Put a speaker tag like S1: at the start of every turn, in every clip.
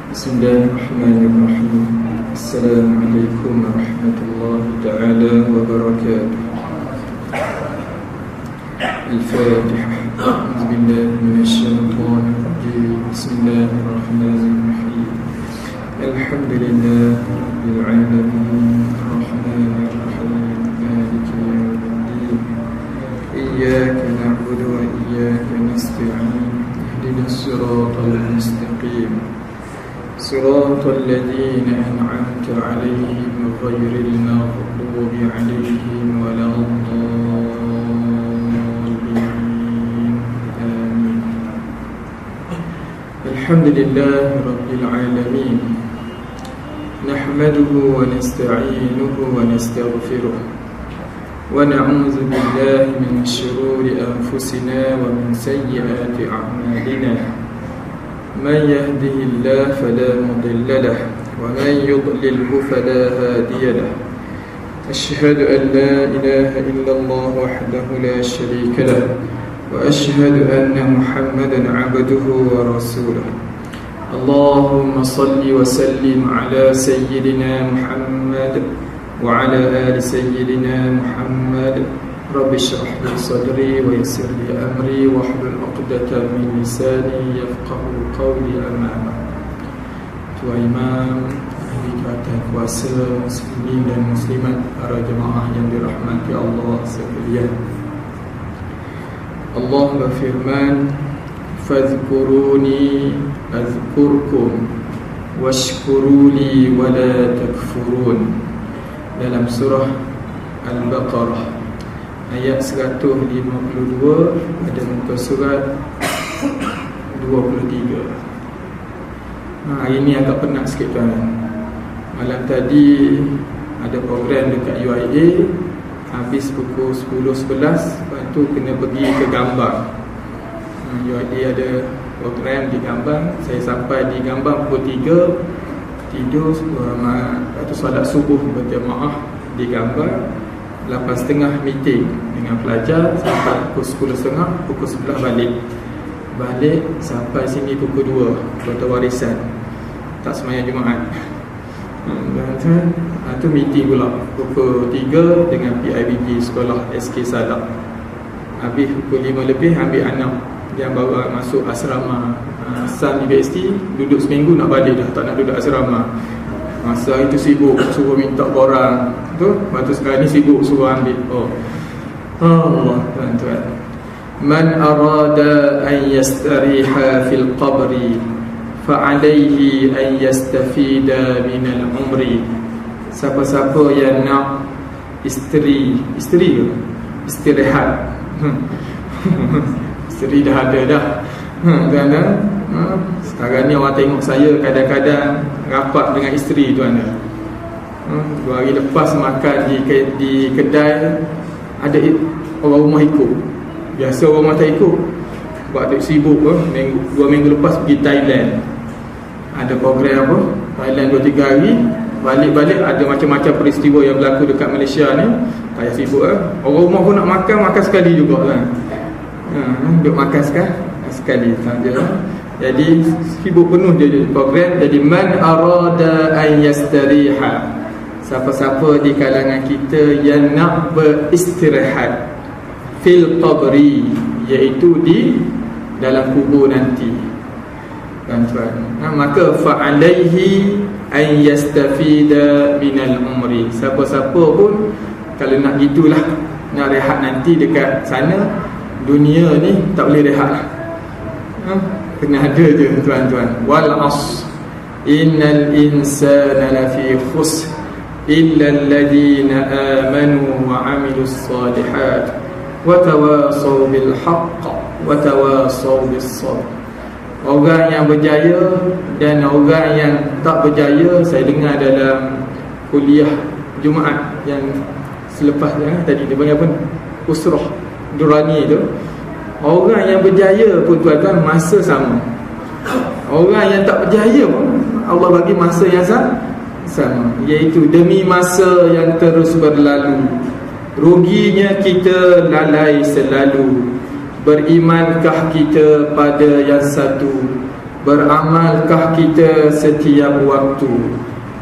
S1: Bismillahirrahmanirrahim. Assalamualaikum warahmatullahi ta'ala wabarakatuh. Al-Fatiha. A'udzubillahi minasyaitonir rajim. Bismillahirrahmanirrahim. Alhamdulillahi rabbil alamin. Arrahmanir rahim. Maliki yawmiddin. Iyyaka na'budu wa iyyaka nasta'in. Ihdinas siratal mustaqim. صراط الذين أنعمت عليهم غير المغضوب عليهم ولا الضالين آمين. الحمد لله رب العالمين، نحمده ونستعينه ونستغفره ونعوذ بالله من شرور أنفسنا ومن سيئات أعمالنا. من يهده الله فلا مضل له ومن يضلله فلا هادي له. أشهد أن لا إله إلا الله وحده لا شريك له وأشهد أن محمدا عبده ورسوله. اللهم صل وسلم على سيدنا محمد وعلى آل سيدنا محمد. رب اشرح لي صدري ويسر لي أمري واحلل عقدة من لساني يفقهوا قولي. أما بعد. Tuan Imam, ahli kata kuasa muslimin dan muslimat, para jemaah yang dirahmati Allah sekalian. Allah berfirman, fadhkuruni azkurkum washkuruli wala takfurun, dalam surah Al-Baqarah ayat 152 pada muka surat 23. Hari ni agak penat sikit tuan. Malam tadi ada program dekat UIA, habis pukul 10.11, lepas tu kena pergi ke Gambang. UIA ada program di Gambang. Saya sampai di Gambang pukul 3, tidur, lepas tu solat subuh berjemaah di Gambang. 8.30 meeting dengan pelajar sampai pukul 10.30, pukul 11 balik sampai sini pukul 2, kota warisan, tak sembahyang Jumaat. Tu meeting pula pukul 3 dengan PIBG sekolah SK Sadak. Habis pukul 5 lebih ambil anak yang baru masuk asrama Sun University, duduk seminggu nak balik dah, tak nak duduk asrama. Masa itu sibuk suruh minta borang tu, lepas tu sekarang ni sibuk suruh ambil. Allah tuan-tuan. Man arada an yastariha fil qabri fa alayhi an yastafida min al umri. Siapa-siapa yang nak istirahat isteri dah ada dah tuan-tuan. Sekarang ni orang tengok saya kadang-kadang rapat dengan isteri tuan. 2 hari lepas makan di kedai, ada orang rumah ikut. Biasa orang rumah tak ikut, sebab dia sibuk. 2 minggu lepas pergi Thailand, ada program apa, Thailand 2-3 hari. Balik-balik ada macam-macam peristiwa yang berlaku dekat Malaysia ni. Payah sibuk Orang rumah pun nak makan sekali juga kan. Duk makan sekali saja. Jadi sibuk penuh dia program. Jadi man arada an yastariha, siapa-siapa di kalangan kita yang nak beristirahat fil qabri, iaitu di dalam kubur nanti tuan-tuan, maka fa alaihi an yastafida minal umri. Siapa-siapa pun kalau nak gitulah, nak rehat nanti dekat sana, dunia ni tak boleh rehat lah. Kena ada je tuan-tuan. Wal asr innal insana lafi khusr illa alladhina amanu wa amilus salihat wa tawasaw bil haqq wa tawasaw bis sabr. Orang yang berjaya dan orang yang tak berjaya, saya dengar dalam kuliah Jumaat yang selepas tadi dia panggil apa, usrah durani tu. Orang yang berjaya pun tuan-tuan masa sama. Orang yang tak berjaya pun Allah bagi masa yang sama, iaitu demi masa yang terus berlalu. Ruginya kita lalai selalu. Berimankah kita pada yang satu? Beramalkah kita setiap waktu?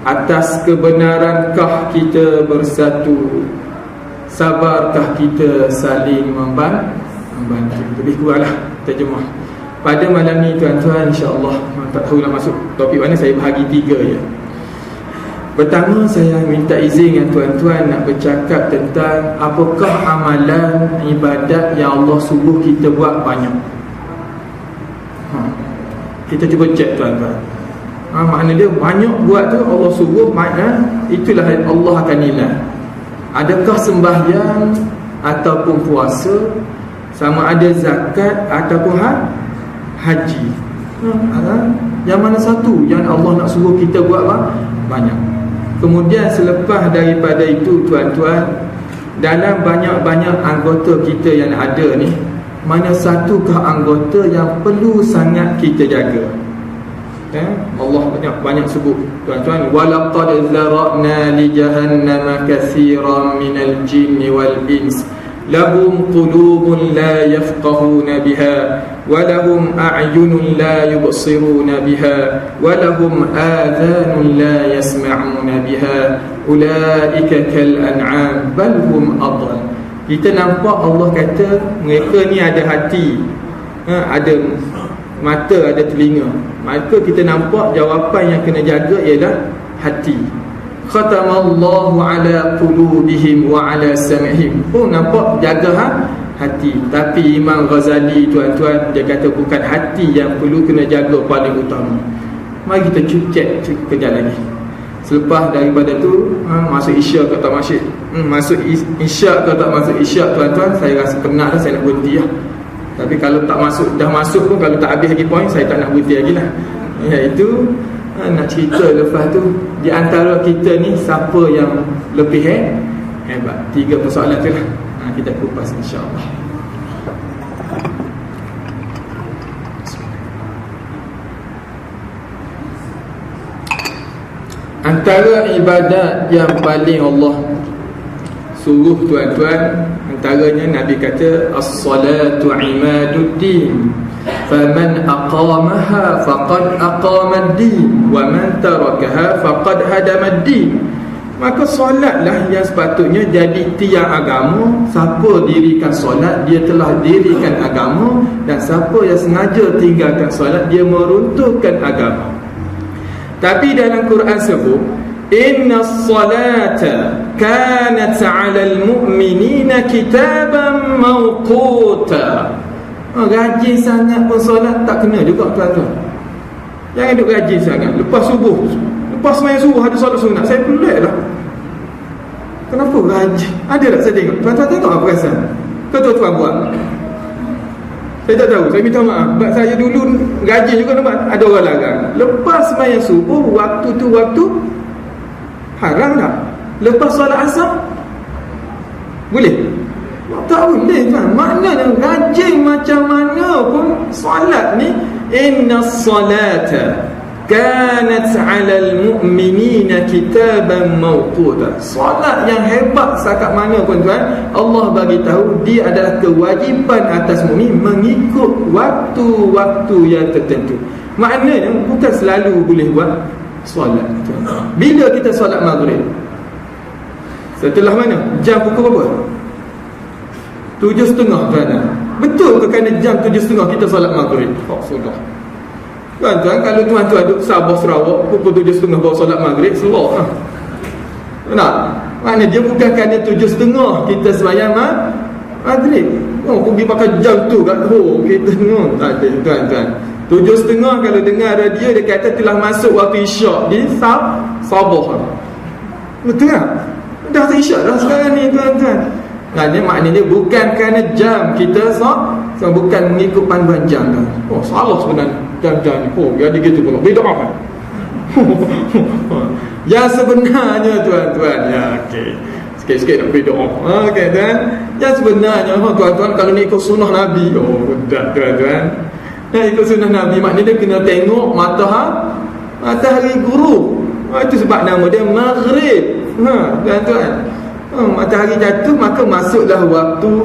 S1: Atas kebenarankah kita bersatu? Sabarkah kita saling membantu? Lebih kuranglah terjemah pada malam ni tuan-tuan. InsyaAllah, tak tahulah masuk topik mana, saya bahagi 3 je. Pertama, saya minta izin dengan tuan-tuan nak bercakap tentang apakah amalan ibadat yang Allah suruh kita buat banyak. Kita cuba cek tuan-tuan. Makna dia banyak buat tu Allah suruh, makna itulah Allah akan nilai. Adakah sembahyang ataupun puasa, sama ada zakat ataupun haji. Yang mana satu yang Allah nak suruh kita buat banyak. Kemudian selepas daripada itu tuan-tuan, dalam banyak-banyak anggota kita yang ada ni, mana satukah anggota yang perlu sangat kita jaga? Allah banyak sebut tuan-tuan, walaqad zara'na li jahannama katsiran minal jinni wal ins lahum qulubun la yafqahuna biha wa lahum a'yunun la yubsiruna biha wa lahum adhanun la yasma'una biha ulaika kal an'am bal hum adall. Kita nampak Allah kata mereka ni ada hati, ada mata, ada telinga. Maka kita nampak jawapan yang kena jaga ialah hati. Khatamallahu ala qulubihim wa ala sam'ihim. Nampak jaga hati. Tapi Imam Ghazali tuan-tuan, dia kata bukan hati yang perlu kena jaga paling utama. Mari kita cek kejap lagi. Selepas daripada tu masuk isyak ke tak masuk, masuk isyak ke tak masuk isyak tuan-tuan, saya rasa penat dah, saya nak berhenti lah. Tapi kalau tak masuk, dah masuk pun, kalau tak habis lagi poin, saya tak nak berhenti lagi lah. Iaitu nak cerita lepas tu, di antara kita ni siapa yang lebih hebat. 3 persoalan tu lah kita kupas insyaAllah. Antara ibadat yang paling Allah suruh tuan-tuan, antaranya Nabi kata as-salatu imaduddin, faman aqamaha faqad aqamad-din wa man tarakaha faqad hadamad-din. Maka solatlah yang sepatutnya jadi tiang agama. Siapa dirikan solat, dia telah dirikan agama, dan siapa yang sengaja tinggalkan solat, dia meruntuhkan agama. Tapi dalam Quran sebut inna as-salata kanat 'alal mu'minina kitaban mawquta. Rajin sangat pun solat tak kena juga tuan-tuan. Jangan duk rajin sangat. Lepas subuh, lepas sembahyang subuh ada solat sunat, saya pelik lah. Kenapa rajin? Ada tak saya tengok? Tuan-tuan tengok apa rasa? Tuan-tuan buat. Saya tak tahu, saya minta maaf. Sebab saya dulu rajin juga nampak ada orang larang. Lepas sembahyang subuh, waktu tu waktu haram tak? Lepas solat asar boleh? Tak boleh kan? Maknanya rajin macam mana pun solat ni, inna salata kanat 'alal mu'minina kitaban mawquta. Solat yang hebat sakat mana pun tuan, Allah bagi tahu dia adalah kewajipan atas mukmin mengikut waktu-waktu yang tertentu. Maknanya bukan selalu boleh buat solat. Bila kita solat maghrib? Setelah mana? Jam pukul berapa? 7.30 tuan. Betul ke kerana jam 7.30 kita solat maghrib? Sudah. Tuan-tuan, kalau tuan-tuan duduk Sabah Sarawak pukul 7.30 bawa solat maghrib, selok lah. Benar? Maknanya dia bukan kerana 7.30 kita sembahyang maghrib. Pergi pakai jam tu kat kita tak ada tuan-tuan. 7.30 kalau dengar radio dia kata telah masuk waktu isyak di Sabah. Betul tak? Dah isyak dah sekarang ni tuan-tuan. Maknanya bukan kerana jam kita bukan mengikut panduan jam dah. Salah sebenarnya jam-jam ni. Jadi gitu pula. Beda apa? Yang sebenarnya tuan-tuan, ya okey. Sikit-sikit nak beda. Okey tuan. Yang sebenarnya tuan-tuan kalau ni ikut sunnah Nabi, tak tuan-tuan. Ikut sunnah Nabi maknanya dia kena tengok matahari gurub. Itu sebab nama dia maghrib. Tuan-tuan. Matahari jatuh maka masuklah waktu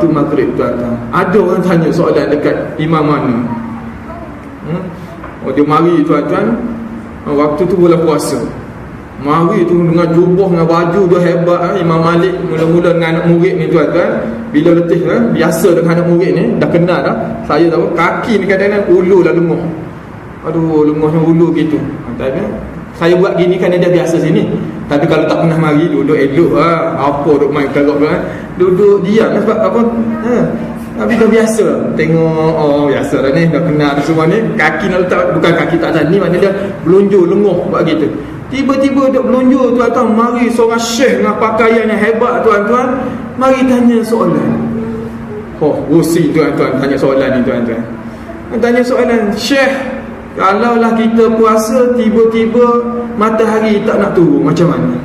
S1: maghrib tuan-tuan. Ada orang tanya soalan dekat imam mana? Dia mari tuan-tuan, waktu tu bulan puasa. Mari tu dengan jubah, dengan baju dia hebat. Imam Malik mula-mula dengan anak murid ni tuan-tuan, bila letih biasa dengan anak murid ni, dah kenal dah. Saya tahu kaki ni kadang-kadang ulu lah lenguh. Aduh, lenguhnya ulu gitu. Tapi saya buat gini kan dia biasa sini. Tapi kalau tak pernah mari, duduk elok apa duduk main kerok kan. Duduk diam sebab apa? Tapi dah biasa. Tengok, biasa dah ni, dah kenal semua ni. Kaki nak letak, bukan kaki tak tani, maknanya dia belunjuk lenguh buat gitu. Tiba-tiba duk belunjuk tuan-tuan, mari seorang syekh dengan pakaian yang hebat tuan-tuan, mari tanya soalan. Rusi tuan-tuan tanya soalan ni tuan-tuan. Tanya soalan, syekh, kalaulah kita puasa tiba-tiba matahari tak nak turun, macam mana?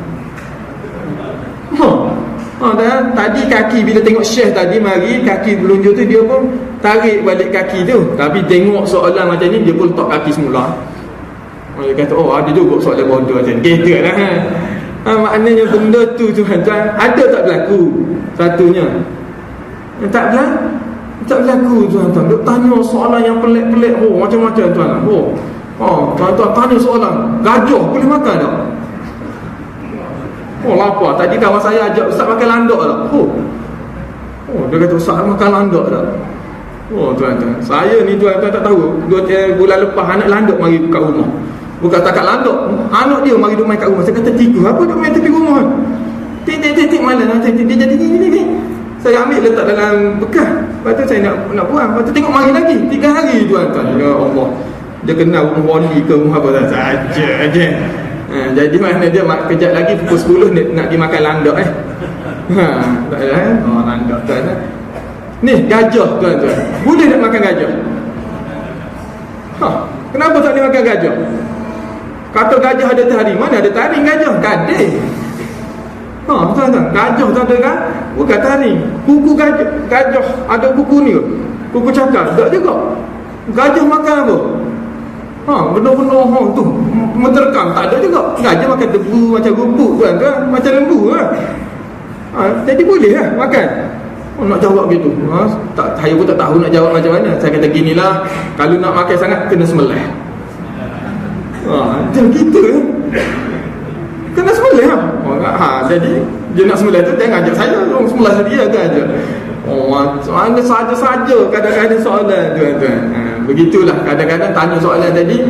S1: Tadi kaki bila tengok syekh tadi mari kaki belunjuk tu, dia pun tarik balik kaki tu. Tapi tengok soalan macam ni, dia pun letak kaki semula. Dia kata, ada juga soalan bodoh macam ni. Kira lah maknanya benda tu tuan-tuan ada tak berlaku. Satunya tak berlaku tuan-tuan. Dia tanya soalan yang pelik-pelik, macam-macam tuan. Tuan-tuan tanya soalan, gajah boleh makan tak? Lapar. Tadi kawan saya ajak ustaz makan landak tak? Dia kata ustaz makan landak tak? Tuan-tuan, saya ni tuan-tuan tak tahu, bulan lepas anak landak mari kat rumah. Bukan takat landak, anak dia mari duduk main kat rumah. Saya kata, tiga apa duduk main tepi rumah? Tik malam dia jadi ni. Saya ambil letak dalam bekas. Lepas tu saya nak buang. Lepas tu tengok mari lagi 3 hari tuan-tuan. Ya Allah, dia kenal rumah wali ke rumah apa saja aja. Jadi mana dia kejap lagi pukul 10 nak pergi makan landak tak ada landak tuan-tuan. Ni gajah tuan-tuan, boleh nak makan gajah? Kenapa tak boleh makan gajah? Kata gajah ada taring, mana ada taring gajah? Gading. Tuan-tuan, gajah tak ada kan? Bukan taring. Kuku gajah ada kuku ni ke? Kuku cakar, tak juga. Gajah makan apa? Benar-benar tu menerkam, tak ada juga. Gajah makan tebu macam rumput tuan-tuan, macam lembu lah. Jadi boleh lah makan. Nak jawab gitu. Saya pun tak tahu nak jawab macam mana. Saya kata ginilah, kalau nak makan sangat kena sembelih. Macam gitu kena sembelih jadi dia nak sembelih tu jangan ajak saya, sembelih dia tu aja. Mana saja-saja kadang-kadang soalan tuan-tuan. Begitulah kadang-kadang tanya soalan tadi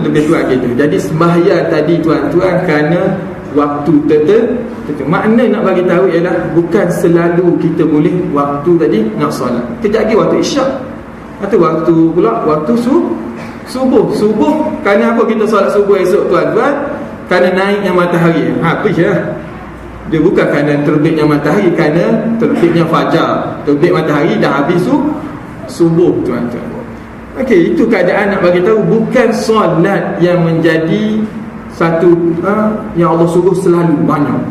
S1: lebih kurang gitu. Jadi sembahyang tadi tuan-tuan kerana waktu tertentu. Makna nak bagi tahu ialah bukan selalu kita boleh waktu tadi nak solat. Kejap lagi waktu isyak. Atau waktu pula waktu subuh. Kerana apa kita solat subuh esok tuan-tuan? Kerana naiknya matahari. Dia bukan kerana terbitnya matahari, kerana terbitnya fajar. Terbit matahari dah habis subuh tuan-tuan. Okey, itu keadaan nak bagi tahu bukan solat yang menjadi satu yang Allah suruh selalu banyak.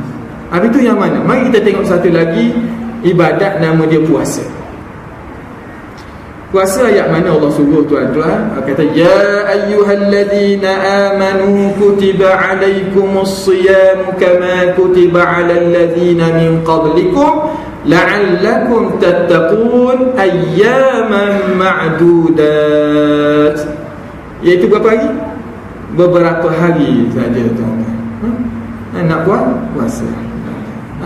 S1: Habis itu yang mana? Mari kita tengok satu lagi ibadat nama dia puasa. Puasa ayat mana Allah suruh tuan-tuan? Kata ya ayyuhalladzina amanu kutiba alaikumus siyam kama kutiba alal ladzina min qablikum la'allakum tattaqun ayyaman ma'dudat. Iaitu berapa hari? Beberapa hari saja tuan-tuan. Nak puasa.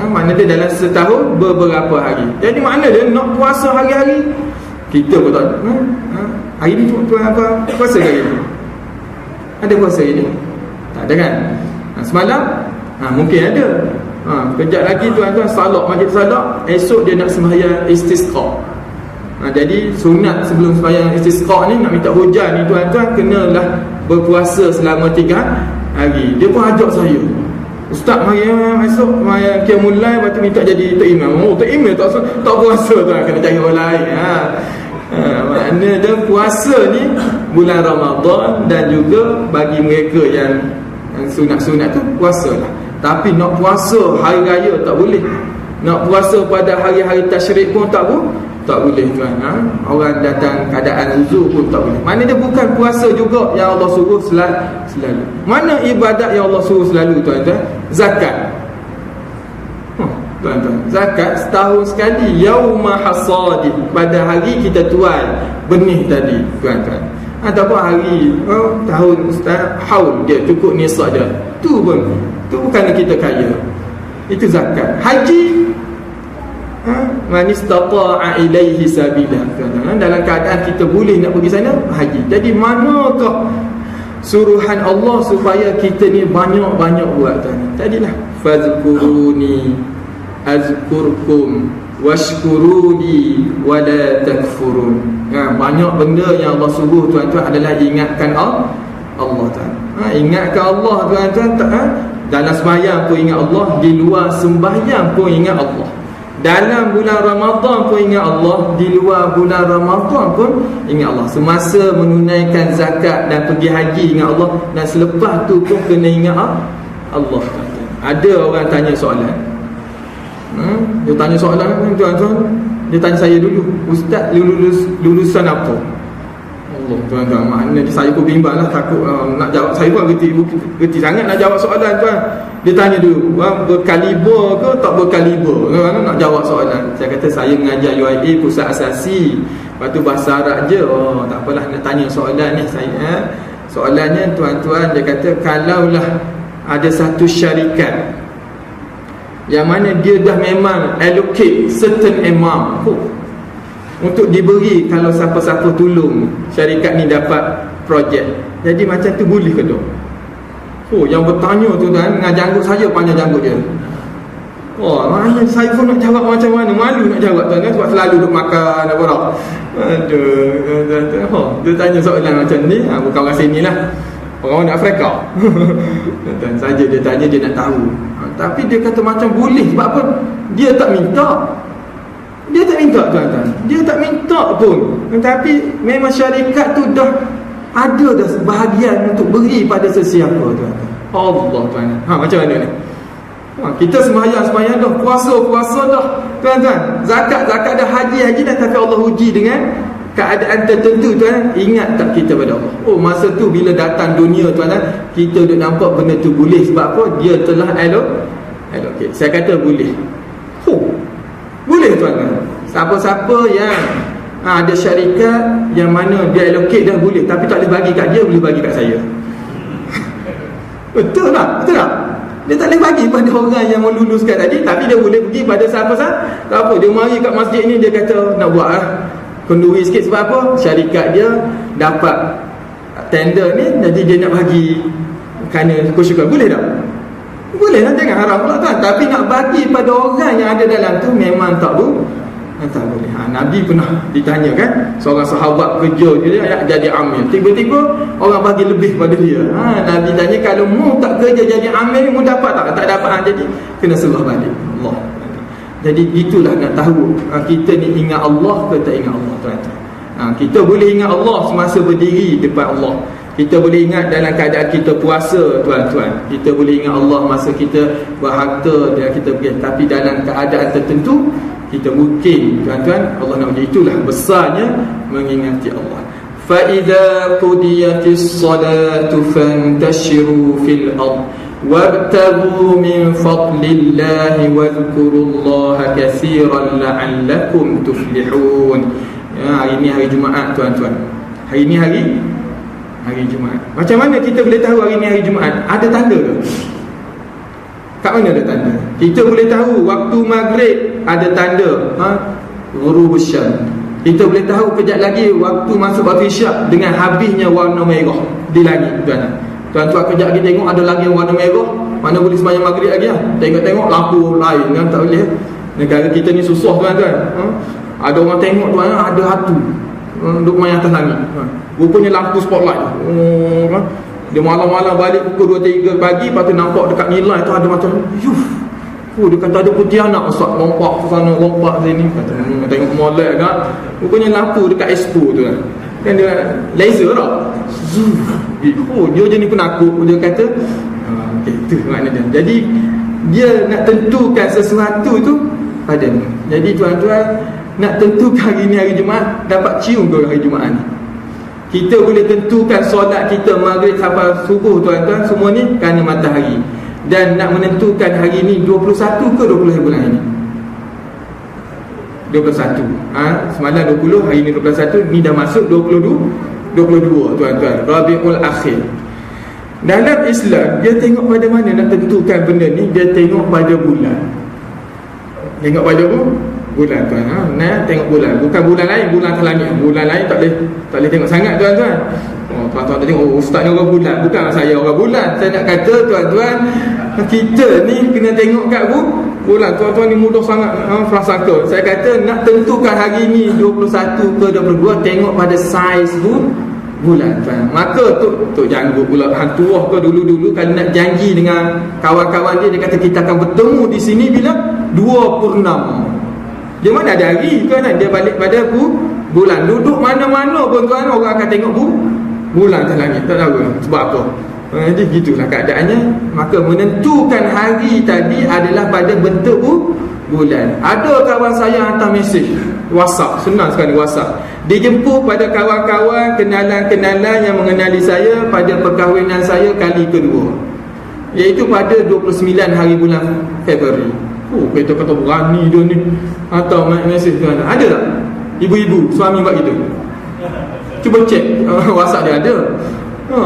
S1: Makna dia dalam setahun beberapa hari. Jadi makna dia nak puasa hari-hari. Kita pun tak hari ni cuma apa puasa hari ni? Ada puasa hari ni? Tak ada kan? Semalam mungkin ada. Kejap lagi tuan-tuan salat majlis salat, esok dia nak sembahyang istisqa. Jadi sunat sebelum sembahyang istisqa ni nak minta hujan ni tuan-tuan kenalah berpuasa selama 3 hari. Dia pun ajak saya, ustaz mari esok mari qiyamul lail, lepas tu minta jadi tok imam. Tok imam tak puasa tuan, kena cari orang lain. Maknanya dia puasa ni bulan Ramadan, dan juga bagi mereka yang sunat-sunat tu puasalah. Tapi nak puasa hari raya tak boleh. Nak puasa pada hari-hari tasyrik pun tak boleh tuan. Orang datang keadaan uzur pun tak boleh. Maknanya dia bukan puasa juga yang Allah suruh selalu. Mana ibadat yang Allah suruh selalu tuan-tuan? Zakat. Tuan-tuan, zakat setahun sekali, yauma hasadi, pada hari kita tuai benih tadi tuan-tuan. ataupun hari tahun haul dia cukup nisab dia, tu bukan kita kaya, itu zakat. Haji man istata'a ilaihi sabila, dalam keadaan kita boleh nak pergi sana, haji. Jadi manakah suruhan Allah supaya kita ni banyak-banyak buat tadilah, fazkuruni azkurkum washkuruni wala takfurun. Banyak benda yang Allah suruh tuan-tuan adalah ingatkan Allah Ta'ala. Ingatkan Allah tuan-tuan. Dalam sembahyang pun ingat Allah, di luar sembahyang pun ingat Allah. Dalam bulan Ramadan pun ingat Allah, di luar bulan Ramadan pun ingat Allah. Semasa menunaikan zakat dan pergi haji ingat Allah, dan selepas tu pun kena ingat Allah. Ada orang tanya soalan, dia tanya soalan tuan-tuan, dia tanya saya dulu, ustaz lulusan apa? Allah tuan-tuan, maknanya saya pun bimbang lah, takut nak jawab. Saya pun gerti sangat nak jawab soalan tuan. Dia tanya dulu, berkaliber ke tak berkaliber? Nak jawab soalan. Saya kata saya mengajar UIA pusat asasi, lepas tu bahasa Arab je. Tak apalah nak tanya soalan ni saya. Soalannya tuan-tuan, dia kata kalaulah ada satu syarikat yang mana dia dah memang allocate certain amount untuk diberi kalau siapa-siapa tolong syarikat ni dapat projek, jadi macam tu boleh ke tak? Yang bertanya tu kan dengan janggut saya panjang janggut dia. Mana saya pun nak jawab macam mana, malu nak jawab tuan, sebab selalu duduk makan apa tak. Dia tanya soalan macam ni, bukan orang sini lah, orang Afrika. Dan saja dia tanya, dia nak tahu. Tapi dia kata macam boleh, sebab apa? Dia tak minta tuan-tuan, dia tak minta pun. Tapi memang syarikat tu dah ada dah sebahagian untuk beri pada sesiapa tuan-tuan. Allah tuan-tuan. Macam mana ni? Kita sembahyang dah, puasa dah tuan-tuan, zakat dah, haji dah, tapi Allah uji dengan keadaan tertentu tuan. Ingat tak kita pada Allah? Masa tu bila datang dunia tuan-tuan, kita duk nampak benda tu boleh. Sebab apa? Dia telah allocate. Saya kata boleh. Boleh tuan-tuan. Siapa-siapa yang ada syarikat yang mana dia allocate dah boleh, tapi tak boleh bagi kat dia, boleh bagi kat saya. Betul tak? Dia tak boleh bagi pada orang yang meluluskan tadi, tapi dia boleh pergi pada siapa-siapa. Dia mari kat masjid ni, dia kata nak buat kenduri sikit. Sebab apa? Syarikat dia dapat tender ni, jadi dia nak bagi kerana kesyukuran. Boleh tak? Boleh lah, jangan haram pula tuan. Tapi nak bagi pada orang yang ada dalam tu memang tak boleh. Nabi pernah ditanya kan, seorang sahabat kerja dia jadi amil, tiba-tiba orang bagi lebih pada dia. Nabi tanya, kalau mu tak kerja jadi amil, mu dapat tak? Tak dapat. Jadi kena serah balik Allah. Jadi itulah nak tahu kita ni ingat Allah ke tak ingat Allah tuan-tuan. Kita boleh ingat Allah semasa berdiri depan Allah. Kita boleh ingat dalam keadaan kita puasa tuan-tuan. Kita boleh ingat Allah masa kita berharta dan kita pergi. Tapi dalam keadaan tertentu kita mungkin tuan-tuan, Allah nak uji. Itulah besarnya mengingati Allah. Fa idza qudiyatis salatu fantashiru fil ard wabtaghu min fadlillahi wadhkurullaha katsiran la'allakum tuflihun. Hari ni hari Jumaat tuan-tuan. Hari ni hari Jumaat. Macam mana kita boleh tahu hari ni hari Jumaat? Ada tanda ke? Kat mana ada tanda? Kita boleh tahu waktu maghrib ada tanda, ghurubus syam. Kita boleh tahu kejap lagi waktu masuk waktu isyak dengan habisnya warna merah di langit tuan-tuan. Tuan-tuan kejap lagi tengok ada lagi warna merah, mana boleh sembahyang maghrib lagi lah. Tengok lampu lain kan, tak boleh. Negara kita ni susah tuan-tuan. Ada orang tengok tuan, ada hantu duduk main atas langit. Rupanya lampu spotlight. Dia malam-malam balik pukul 2-3 pagi, lepas tu nampak dekat nilai tu ada macam dia kata ada putih anak Ustaz, lompat ke sana, lompat sini. Kata tengok molek kan. Rupanya lampu dekat expo tu kan dia laser tak. Dia jenis penakut. Dia kata itu makna dia. Jadi dia nak tentukan sesuatu tu pada ni. Jadi tuan-tuan, nak tentukan hari ni hari Jumaat, dapat cium ke hari Jumaat ni? Kita boleh tentukan solat kita maghrib sampai subuh tuan-tuan, semua ni kerana matahari. Dan nak menentukan hari ni 21 ke 20 bulan ini? 21. Semalam 20, hari ni 21, ni dah masuk 22 22 tuan-tuan, Rabiul Akhir. Dalam Islam dia tengok pada mana nak tentukan benda ni, dia tengok pada bulan. Tengok pada bulan tuan. Nah, tengok bulan, bukan bulan lain, bulan atas langit. Bulan lain tak boleh tengok sangat tuan-tuan. Tuan-tuan tengok ustaz ni orang bulan, bukan saya orang bulan. Saya nak kata tuan-tuan, kita ni kena tengok kat bulan. Tuan-tuan ni mudah sangat prasangka. Saya kata nak tentukan hari ni 21 ke 22, tengok pada saiz bulan tuan. Maka Tok Janggut pula hantuah ke dulu-dulu kalau nak janji dengan kawan-kawan dia kata kita akan bertemu di sini bila 2 purnama. Dia mana ada hari kan, dia balik pada bulan. Duduk mana-mana pun tuan, orang akan tengok bulan atas langit. Tak tahu sebab apa. Jadi gitulah keadaannya. Maka menentukan hari tadi adalah pada bentuk bulan. Ada kawan saya hantar mesej WhatsApp, senang sekali WhatsApp. Dijemput pada kawan-kawan, kenalan-kenalan yang mengenali saya pada perkahwinan saya kali kedua, iaitu pada 29 hari bulan Februari. Kita kata berani dia ni hantar mesej tu. Ada tak ibu-ibu suami buat gitu? Cuba cek WhatsApp dia ada.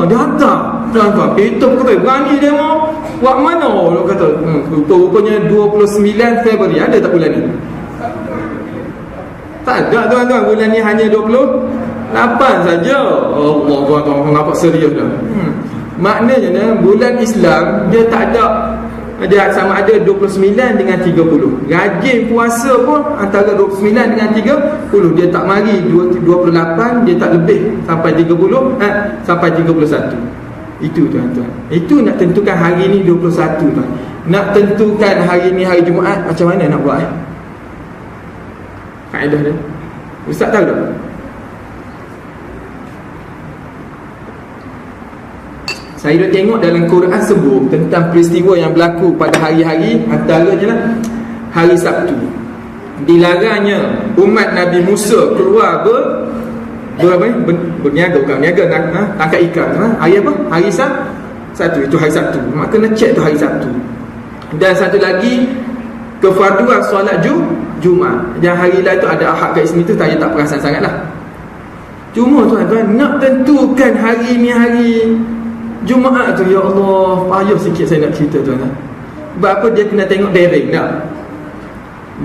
S1: Dia hantar. Tuan-tuan, kita kata berani dia mau buat mana? Dia kata rupanya 29 Februari. Ada tak bulan ni? Tak ada tuan-tuan, bulan ni hanya 28 saja. Allah tuan-tuan, nampak serius dah. Maknanya bulan Islam dia tak ada, dia sama ada 29 dengan 30. Rajin puasa pun antara 29 dengan 30. Dia tak mari 28, dia tak lebih sampai 30 sampai 31. Itu tuan-tuan. Itu nak tentukan hari ni 21 tuan. Nak tentukan hari ni hari Jumaat, macam mana nak buat? Kaedah dia Ustaz tahu tak? Saya dah tengok dalam Quran sebut tentang peristiwa yang berlaku pada hari-hari, antaranya lah hari Sabtu. Dilarangnya umat Nabi Musa keluar berniaga, bukan niaga, tangkap ikan. Hari apa? Hari Sabtu. Itu hari Sabtu. Maka kena cek tu hari Sabtu. Dan satu lagi, kefarduan solat Jumaat. Yang hari lain tu ada Ahad ke Isnin tu saya tak perasan sangat lah. Cuma tuan-tuan, nak tentukan hari ni hari Jumaat tu, ya Allah, payah sikit saya nak cerita tuan-tuan. Sebab apa? Dia kena tengok bearing tak?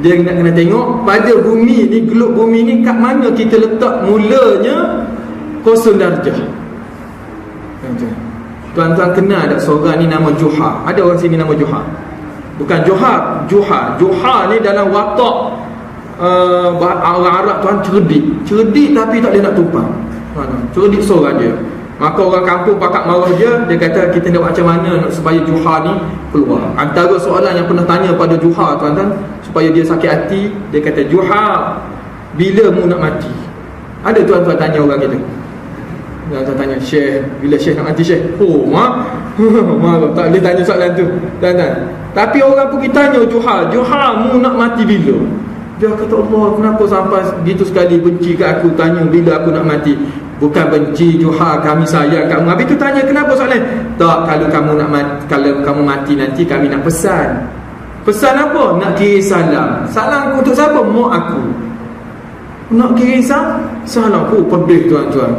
S1: Dia kena tengok pada bumi ni, globe bumi ni kat mana kita letak mulanya 0 darjah. Tuan-tuan kenal tak seorang ni nama Juha? Ada orang sini nama Juha? Bukan Juha. Juha ni dalam watak orang Arab tuan, cerdik tapi tak boleh nak tumpang. Cerdik seorang dia. Maka orang kampung pakak marah dia. Dia kata kita nak buat macam mana supaya Juha ni keluar. Antara soalan yang pernah tanya pada Juha tuan-tuan, supaya dia sakit hati, dia kata, Juha, bila mu nak mati? Ada tuan-tuan tanya orang kita. Tuan-tuan tanya, Syekh, bila Syekh nak mati Syekh? Tak boleh tanya soalan tu tuan-tuan. Tapi orang pergi tanya Juha, mu nak mati bila? Dia kata, Allah, kenapa sampai gitu sekali benci kat aku, tanya bila aku nak mati? Bukan benci Juha, kami sayang kamu. Habis tu tanya kenapa soalan? Tak, kalau kamu nak mati, kalau kamu mati nanti kami nak pesan. Pesan apa? Nak kirim salam. Salam untuk siapa? Mak aku. Nak kirim salam. Pedih tuan-tuan.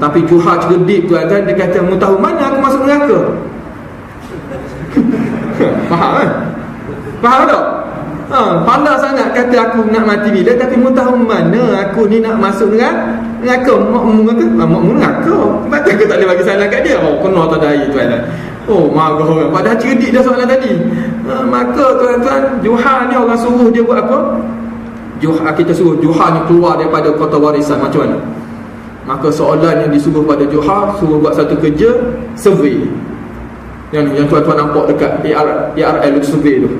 S1: Tapi Juha cerdik tuan-tuan. Dia kata, mu tahu mana aku masuk neraka? Faham kan? Faham tak? Pandai sangat kata aku nak mati bila, tapi mu tahu mana aku ni nak masuk neraka? Makmu neraka. Macam aku tak boleh bagi salam kat dia. Kena tak ada air tuan-tuan. Marah orang. Padahal cerdik dah soalan tadi. Maka tuan-tuan, Juha ni orang suruh dia buat apa? Kita suruh Juha ni keluar daripada kota warisan. Macam mana? Maka soalan yang disuruh pada Juha, suruh buat satu kerja survey. Yang tuan-tuan nampak dekat ARL survey tu.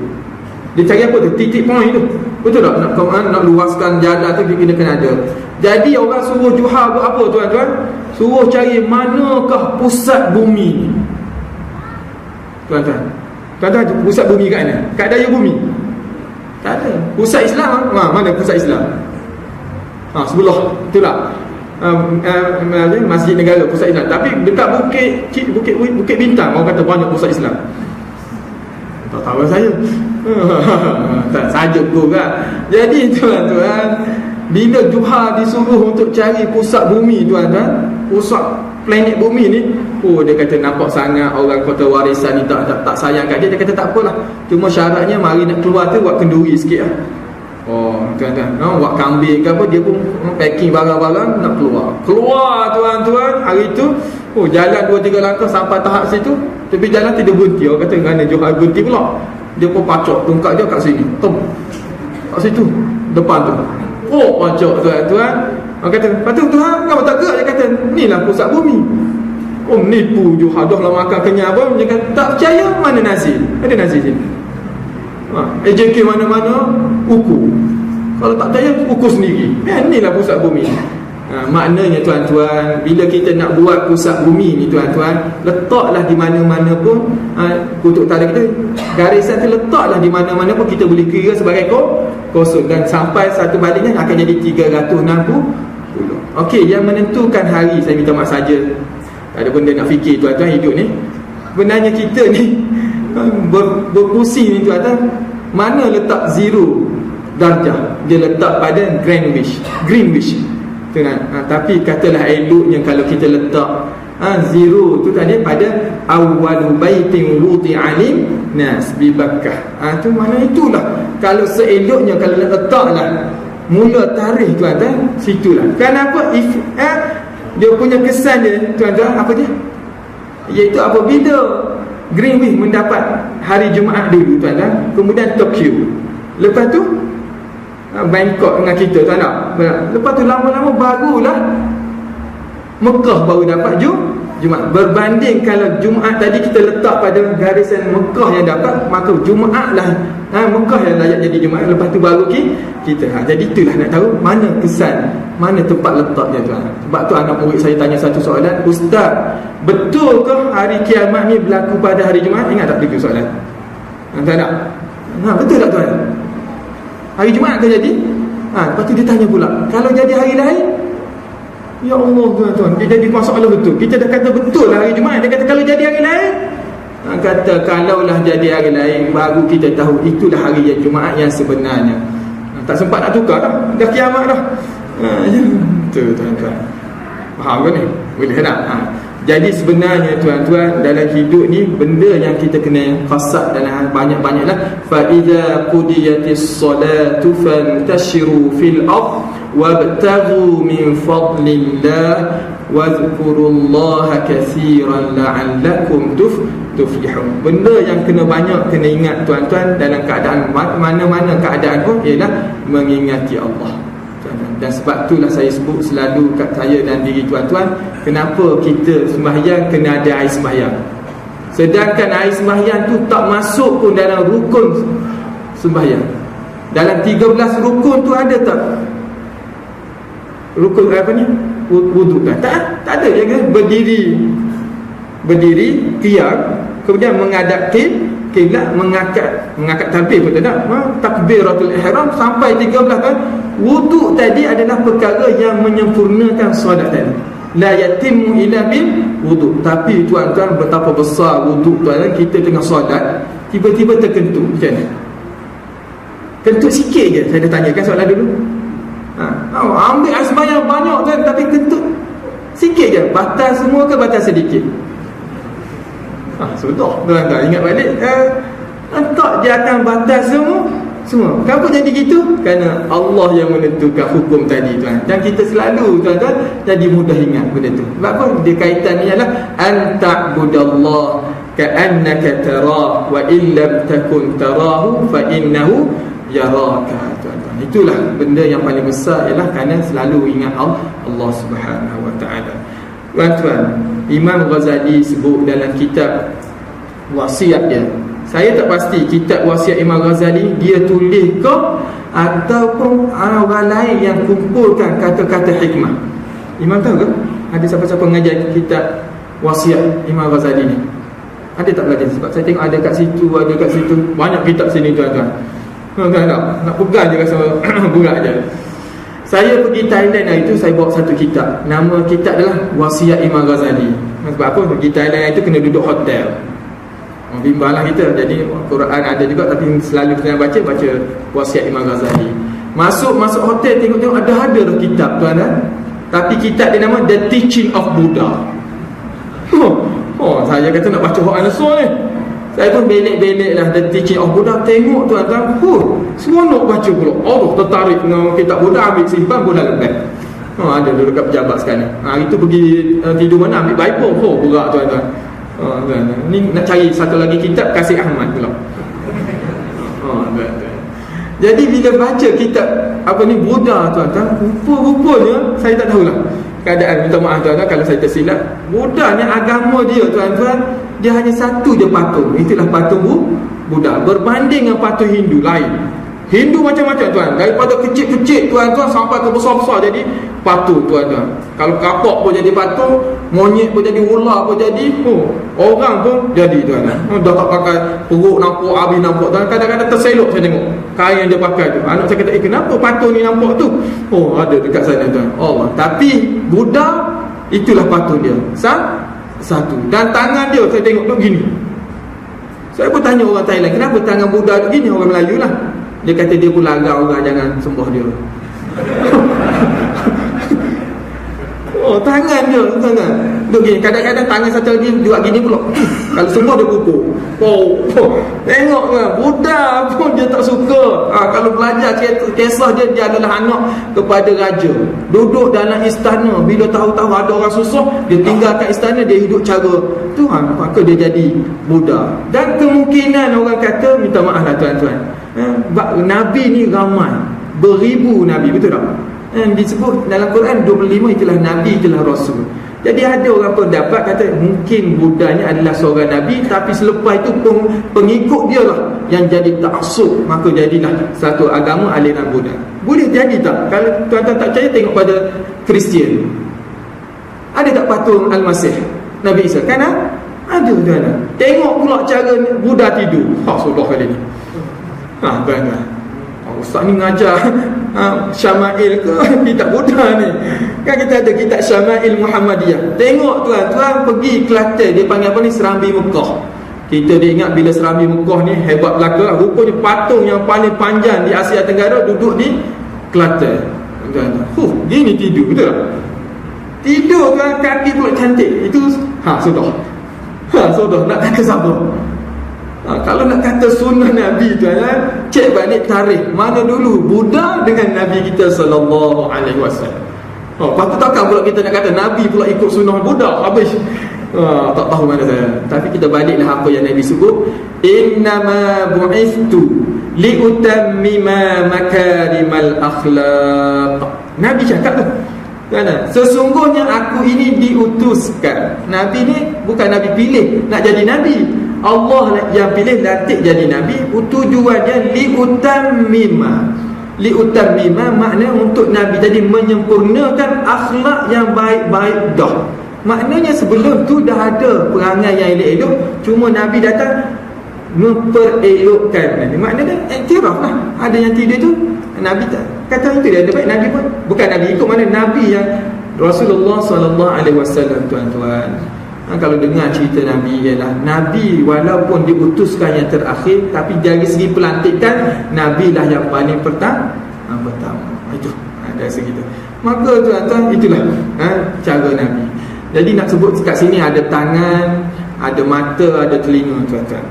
S1: Dia cari apa tu? Titik point tu. Betul tak? Nak luaskan jalan tu dia kena ada. Jadi orang suruh Juha buat apa tuan-tuan? Suruh cari manakah pusat bumi ni. Tuan-tuan, pusat bumi kat mana? Kat daya bumi? Tak ada. Pusat Islam, mana pusat Islam? Sebelah, itulah Masjid Negara, pusat Islam. Tapi dekat Bukit Bintang, orang kata banyak pusat Islam. Tak tahu saya. Tak saja tu kan. Jadi tuan-tuan, bila Juha disuruh untuk cari pusat bumi tuan-tuan, rusak planet bumi ni. Dia kata nampak sangat orang kota warisan ni tak sayang kat dia. Dia kata tak apalah, cuma syaratnya mari nak keluar tu buat kenduri sikit lah. Tuan-tuan, buat kambing ke apa, dia pun packing barang-barang nak keluar tuan-tuan. Hari tu jalan 2-3 langkah sampai tahap situ, tapi jalan tidak berhenti. Orang kata kerana Johor berhenti pula, dia pun pacok tongkat dia kat sini, kat situ depan tu. Pacok tuan-tuan. Orang kata, "Patut Tuhan, kau tak gerak?" Dia kata, "Inilah pusat bumi." Nipu Johor, dah lah makan kenyang apa. Dia kata, "Tak percaya, mana nasi?" Ada nasi sini. AJK mana-mana ukur. Kalau tak percaya, ukur sendiri. Inilah pusat bumi. Maknanya tuan-tuan, bila kita nak buat pusat bumi ni tuan-tuan, letaklah di mana-mana pun kutub utara kita, garisan tu letaklah di mana-mana pun kita boleh kira sebagai kosong. Dan sampai satu bandingnya akan jadi 360. Okey, yang menentukan hari, saya minta maaf saja, tak ada benda nak fikir tuan-tuan hidup ni. Sebenarnya kita ni berpusing ni tuan-tuan, mana letak zero darjah, dia letak pada Greenwich tuan. Tapi katalah eloknya kalau kita letak zero tu tadi pada awwalu baitin wudi'a lin nas bi Makkah. Tu mana itulah. Kalau seeloknya kalau letaklah mula tarikh tuan-tuan, situlah. Kenapa? Dia punya kesan dia tuan-tuan apa dia? Iaitu apabila Greenwich mendapat hari Jumaat dulu tuan-tuan, kemudian Tokyo, lepas tu Bangkok dengan kita tuan-tuan. Lepas tu lama-lama barulah Mekah baru dapat Jumaat. Berbanding kalau Jumaat tadi kita letak pada garisan Mekah yang dapat, maka Jumaat lah Mekah yang layak jadi Jumaat. Lepas tu baru kita. Jadi itulah nak tahu mana kesan, mana tempat letaknya tuan. Sebab tu anak murid saya tanya satu soalan, "Ustaz, betulkah hari kiamat ni berlaku pada hari Jumaat?" Ingat tak itu soalan? Tak ada. Betul tak tuan? Hari Jumaat akan jadi? Lepas tu dia tanya pula, kalau jadi hari lain? Ya Allah tuan-tuan, dia jadi masalah betul. Kita dah kata betul lah hari Jumaat. Dia kata kalau jadi hari lain? Kata kalaulah jadi hari lain, baru kita tahu itulah hari yang Jumaat yang sebenarnya. Tak sempat nak tukar dah, dah kiamat dah. Betul tuan-tuan. Faham ke ni? Boleh tak? Jadi sebenarnya tuan-tuan, dalam hidup ni benda yang kita kena fasad dalam banyak-banyaklah. Fa idza qudiyatis salatu fantashiru fil ardh wabtaghu min fadlillah wadhkurullaha katsiran la'allakum tuflihun. Benda yang kena banyak kena ingat tuan-tuan dalam keadaan mana-mana keadaan pun ialah mengingati Allah. Dan sebab itulah saya sebut selalu kat saya dan diri tuan-tuan, kenapa kita sembahyang kena ada air sembahyang. Sedangkan air sembahyang tu tak masuk pun dalam rukun sembahyang. Dalam 13 rukun tu ada tak rukun apa ni? Wudu kan? Tak ada. Dia kata berdiri qiyam, kemudian menghadap kiblat, mengangkat takbir pun tak. Takbiratul ihram sampai 13 kan. Wudu tadi adalah perkara yang menyempurnakan solat tadi. La yatimmu illa bil wudu. Tapi tuan-tuan, betapa besar wudu tuan-tuan. Kita tengah solat, tiba-tiba terkentut macam mana? Kentut sikit je. Saya dah tanyakan soalan dulu. Ambil asbayang banyak tuan, tapi kentut sikit je. Batal semua ke batal sedikit? Sudah tuan-tuan ingat balik, tak dia akan batal semua. Kenapa jadi gitu? Kerana Allah yang menentukan hukum tadi tuan. Dan kita selalu tuan-tuan jadi mudah ingat benda tu. Sebab apa? Dia kaitan ni adalah anta'budallah ka'annaka tarah wa illam takun tarahu fa innahu yaraka tuan-tuan. Itulah benda yang paling besar, ialah kerana selalu ingat Allah Subhanahu wa taala. Tuan-tuan, Imam Ghazali sebut dalam kitab wasiat dia. Saya tak pasti kitab wasiat Imam Ghazali dia tulis ke ataupun orang lain yang kumpulkan kata-kata hikmah. Imam tahu ke? Ada siapa-siapa mengajar kitab wasiat Imam Ghazali ni? Ada tak belajar? Sebab saya tengok ada kat situ, ada kat situ. Banyak kitab sini tuan-tuan. Nak pegang je rasa berat je. Saya pergi Thailand hari itu, saya bawa satu kitab. Nama kitab adalah Wasiat Imam Ghazali. Sebab apa? Pergi Thailand itu kena duduk hotel. Bimbanglah kita. Jadi Quran ada juga, tapi selalu kita baca Wasiat Imam Ghazali. Masuk hotel, tengok ada kitab tuan-tuan. Tapi kitab dia nama The Teaching of Buddha. Saya kata nak baca hak An-Nasr ni. Saya pun belik-belik lah The Teaching of Buddha. Tengok tuan-tuan, seronok baca pula. Tertarik dengan kitab Buddha, ambil simpan Buddha lebih. Ada dulu dekat pejabat sekarang. Hari tu pergi tidur mana, ambil Bible. Berat tuan-tuan. Ni nak cari satu lagi kitab Kasih Ahmad pula. Jadi bila baca kitab Buddha tuan-tuan, rupanya saya tak tahulah keadaan, minta maaf tuan-tuan kalau saya tersilap. Buddha ni agama dia tuan-tuan, dia hanya satu je patung. Itulah patung Buddha. Berbanding dengan patung Hindu lain. Hindu macam-macam tuan, daripada kecil-kecil tuan-tuan sampai ke besar-besar jadi patung tuan-tuan. Kalau kapok pun jadi patung, monyet pun jadi, ular pun jadi, orang pun jadi tuan-tuan. Dah tak pakai perut nampak, habis nampak tuan. Kadang-kadang terselok saya tengok kain yang dia pakai tu. Anak saya kata, kenapa patung ni nampak tu? Ada dekat sana tuan. Allah. Tapi Buddha, itulah patung dia. Satu. Dan tangan dia saya tengok tu gini. Saya pun tanya orang Thailand, kenapa tangan Buddha tu gini? Orang Melayu lah. Dia kata dia pun larang orang jangan sembah dia. Tangan dia tangan. Duk gini. Kadang-kadang tangan satu lagi juga gini pula. Kalau sembah dia pukul. Tengoklah Buddha pun dia tak suka. Kalau belajar kisah dia adalah anak kepada raja. Duduk dalam istana, bila tahu-tahu ada orang susah, dia tinggalkan istana, dia hidup cara Tuhan. Maka dia jadi Buddha. Dan kemungkinan orang kata, minta maaf lah tuan-tuan, Nabi ni ramai, beribu Nabi, betul tak? Disebut dalam Quran 25, itulah Nabi, itulah Rasul. Jadi ada orang pendapat kata mungkin Buddha ni adalah seorang Nabi, tapi selepas itu pengikut dia lah yang jadi ta'assub, maka jadilah satu agama aliran Buddha. Boleh jadi tak? Kalau tuan-tuan tak percaya, tengok pada Kristian. Ada tak patung Al-Masih Nabi Isa? Kan ada tuan-tuan. Tengok pula cara Buddha tidur. Sudah kali ni. Tuan-tuan, ustaz ni mengajar Syama'il ke kitab Buddha ni? Kan kita ada kitab Syama'il Muhammadiyah. Tengok tuan-tuan, pergi Kelantan, dia panggil apa ni, Serambi Mekah. Kita dia ingat bila Serambi Mekah ni hebat belaka. Rupanya patung yang paling panjang di Asia Tenggara duduk di Kelantan. Gini tidur, betul tak? Tidur kan, kaki pula cantik. Itu sudah nak kata sabar. Kalau nak kata sunnah Nabi tuan, cek balik tarikh. Mana dulu Buddha dengan Nabi kita sallallahu alaihi wasallam. Lepas tu takkan pula kita nak kata Nabi pula ikut sunnah Buddha. Habis tak tahu mana saya. Tapi kita baliklah apa yang Nabi sebut, innama bu'ithtu liutammima makarimal akhlaq. Nabi cakap tu, sesungguhnya aku ini diutuskan. Nabi ni bukan Nabi pilih nak jadi Nabi, Allah yang pilih lantik jadi Nabi. Tujuannya liutammima. Liutammima makna untuk Nabi jadi menyempurnakan akhlak yang baik-baik dah. Maknanya sebelum tu dah ada perangai yang elok-elok, cuma Nabi datang memperelokkan. Maknanya iktiraf lah. Ada yang tidak tu Nabi tak kata itu dia ada baik. Nabi pun bukan Nabi ikut mana Nabi yang Rasulullah SAW tuan-tuan. Kalau dengar cerita Nabi, ialah Nabi walaupun diutuskan yang terakhir, tapi dari segi pelantikan Nabi lah yang paling pertama. Itu ada segi tu. Maka tuan-tuan, itulah cara Nabi. Jadi nak sebut kat sini ada tangan, ada mata, ada telinga tuan-tuan.